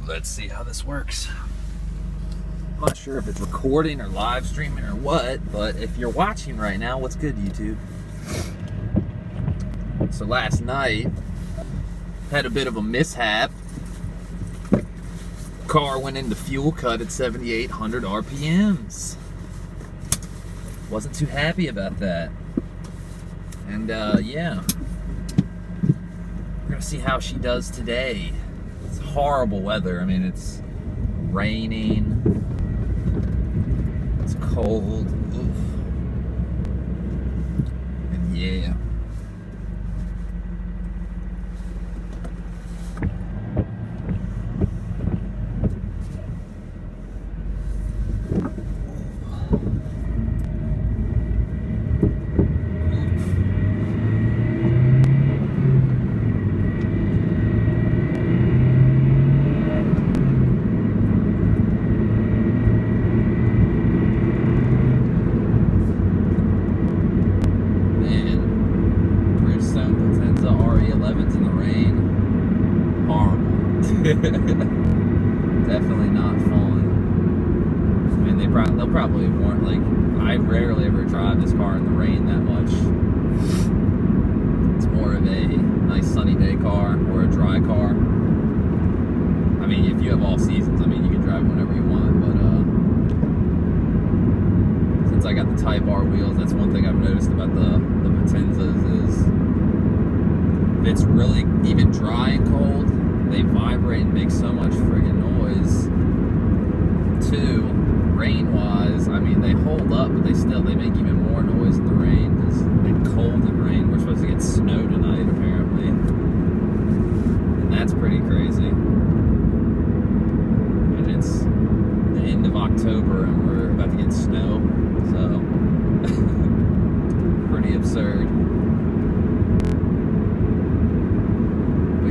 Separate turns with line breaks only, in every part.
Let's see how this works. I'm not sure if it's recording or live streaming or what, but if you're watching right now, what's good, YouTube? So last night, had a bit of a mishap. Car went into fuel cut at 7,800 RPMs. Wasn't too happy about that. And yeah, we're gonna see how she does today. It's horrible weather. I mean, it's raining, it's cold, oof. And yeah.
Definitely not fun. I mean, they'll probably warn, like, I rarely ever drive this car in the rain that much. It's more of a nice sunny day car or a dry car. I mean, if you have all seasons, I mean, you can drive whenever you want, but since I got the Type R wheels, that's one thing I've noticed about the Potenzas is if it's really even dry and cold, they vibrate and make so much friggin' noise. Two, rain-wise, I mean, they hold up, but they make even more noise in the rain, because it's cold and rain. We're supposed to get snow tonight, apparently. And that's pretty crazy. And it's the end of October, and we're about to get snow, so pretty absurd.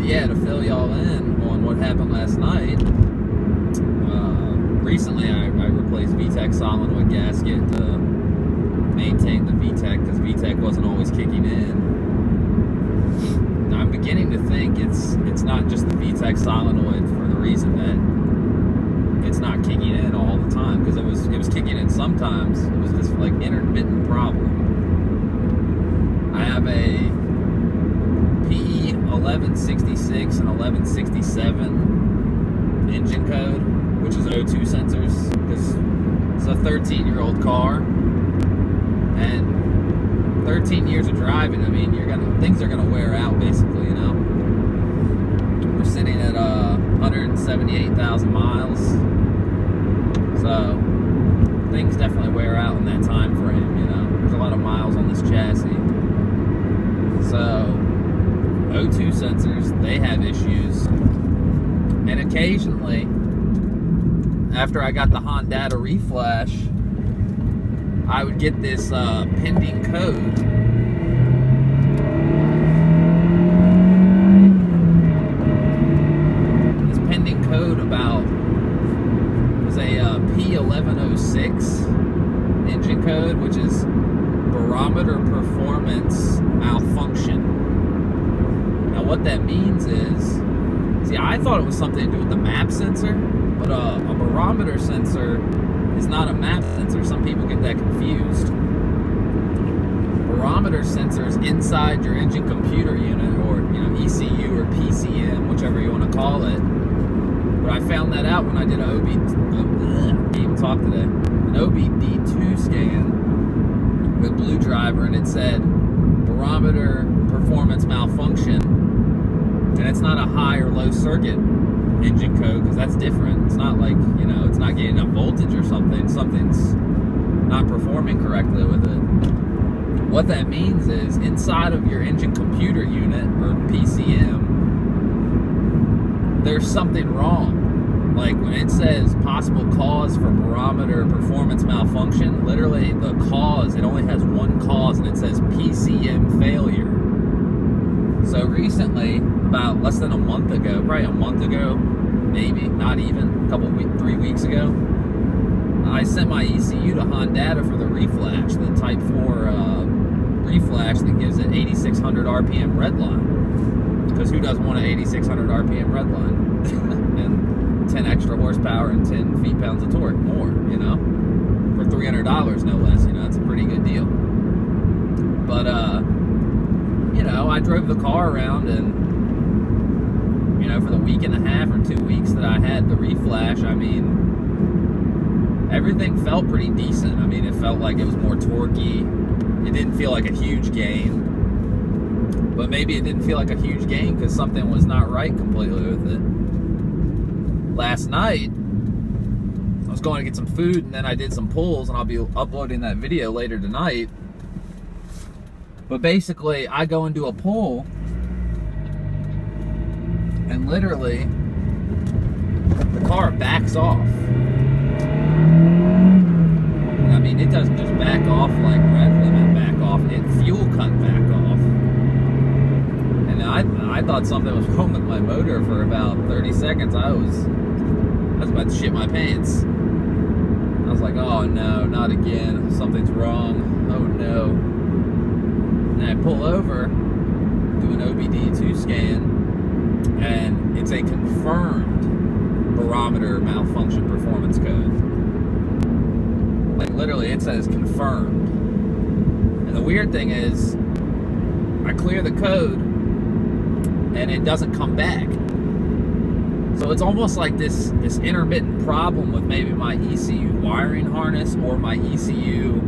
Yeah, to fill y'all in on what happened last night, recently I replaced VTEC solenoid gasket to maintain the VTEC because VTEC wasn't always kicking in. Now, I'm beginning to think it's not just the VTEC solenoid for the reason that it's not kicking in all the time, because it was kicking in sometimes. It was this like intermittent problem. I have a P1106 and 1167 engine code, which is O2 sensors, because it's a 13-year-old car, and 13 years of driving, I mean, things are gonna wear out, basically, you know. We're sitting at 178,000 miles, so things definitely wear out in that time frame, you know. There's a lot of miles on this chassis, so O2 sensors, they have issues. And occasionally, after I got the hondata reflash, I would get this pending code. This pending code about, it was a P1106 engine code, which is barometer performance malfunction. Now what that means is, see, I thought it was something to do with the map sensor, but a barometer sensor is not a map sensor. Some people get that confused. Barometer sensors inside your engine computer unit, or ECU or PCM, whichever you want to call it. But I found that out when I did an an OBD2 scan with Blue Driver, and it said barometer performance malfunction, and it's not a high or low circuit engine code, because that's different. It's not like, it's not getting enough voltage or something. Something's not performing correctly with it. What that means is inside of your engine computer unit, or PCM, there's something wrong. Like when it says possible cause for barometer performance malfunction, literally the cause, it only has one cause, and it says PCM failure. So recently, about less than a month ago, probably a month ago, maybe, not even, 3 weeks ago, I sent my ECU to Hondata for the reflash, the Type 4 reflash that gives it 8,600 RPM redline. Because who doesn't want an 8,600 RPM redline? And 10 extra horsepower and 10 feet-pounds of torque more, you know, for $300 no less. You know, it's a pretty good deal. But you know, I drove the car around, and you know, for the week and a half or 2 weeks that I had the reflash, I mean, everything felt pretty decent. I mean, it felt like it was more torquey. It didn't feel like a huge gain. But maybe it didn't feel like a huge gain because something was not right completely with it. Last night, I was going to get some food, and then I did some pulls, and I'll be uploading that video later tonight. But basically, I go and do a pull, and literally, the car backs off. I mean, it doesn't just back off like rev limit back off, it fuel cut back off. And I thought something was wrong with my motor for about 30 seconds. I was about to shit my pants. I was like, oh no, not again. Something's wrong. Oh no. And I pull over, do an OBD2 scan, and it's a confirmed barometer malfunction performance code. Like literally it says confirmed. And the weird thing is, I clear the code and it doesn't come back. So it's almost like this intermittent problem with maybe my ECU wiring harness or my ECU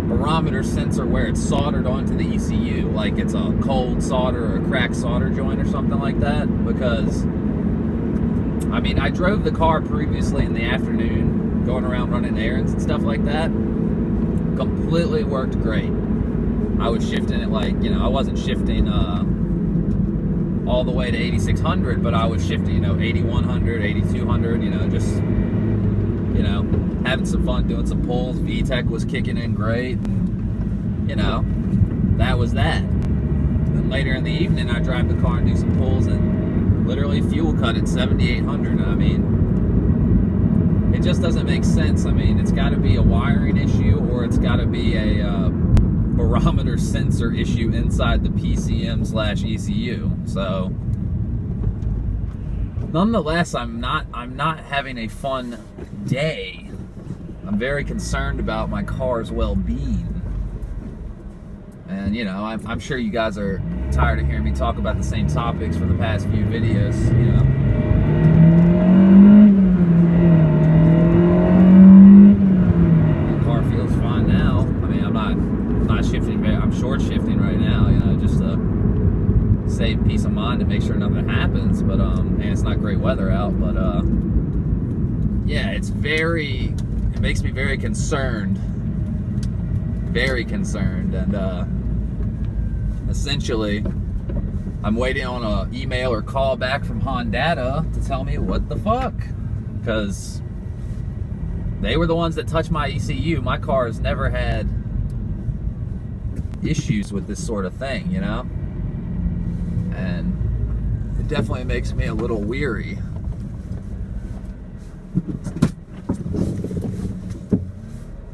barometer sensor where it's soldered onto the ECU, like it's a cold solder or a cracked solder joint or something like that. Because I mean, I drove the car previously in the afternoon, going around running errands and stuff like that. Completely worked great. I was shifting it like, you know, I wasn't shifting all the way to 8600, but I was shifting, you know, 8100, 8200, you know, just, you know, having some fun doing some pulls. VTEC was kicking in great, and, you know, that was that. Then later in the evening, I drive the car and do some pulls, and literally fuel cut at 7800. I mean, it just doesn't make sense. I mean, it's got to be a wiring issue, or it's got to be a barometer sensor issue inside the PCM/ECU. So nonetheless, I'm not having a fun day. I'm very concerned about my car's well-being. And you know, I'm sure you guys are tired of hearing me talk about the same topics for the past few videos, you know. The car feels fine now. I mean, I'm not shifting, I'm short shifting right now, you know, just to save peace of mind and make sure nothing happens. But and it's not great weather out, but yeah, it makes me very concerned, and essentially I'm waiting on an email or call back from Hondata to tell me what the fuck, because they were the ones that touched my ECU. My car has never had issues with this sort of thing, you know, and it definitely makes me a little weary.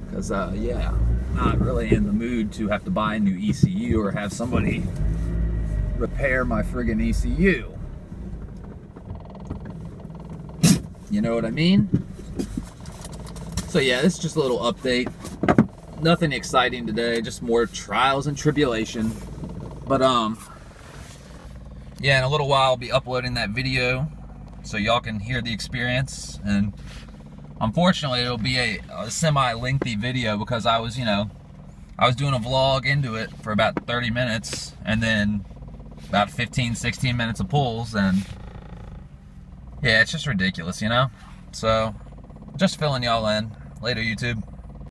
Because yeah, I'm not really in the mood to have to buy a new ECU or have somebody repair my friggin' ECU. You know what I mean? So yeah, this is just a little update. Nothing exciting today, just more trials and tribulation. But yeah, in a little while I'll be uploading that video so y'all can hear the experience. And unfortunately it'll be a semi-lengthy video because I was, you know, I was doing a vlog into it for about 30 minutes and then about 15-16 minutes of pulls, and yeah, it's just ridiculous, you know. So just filling y'all in. Later, YouTube.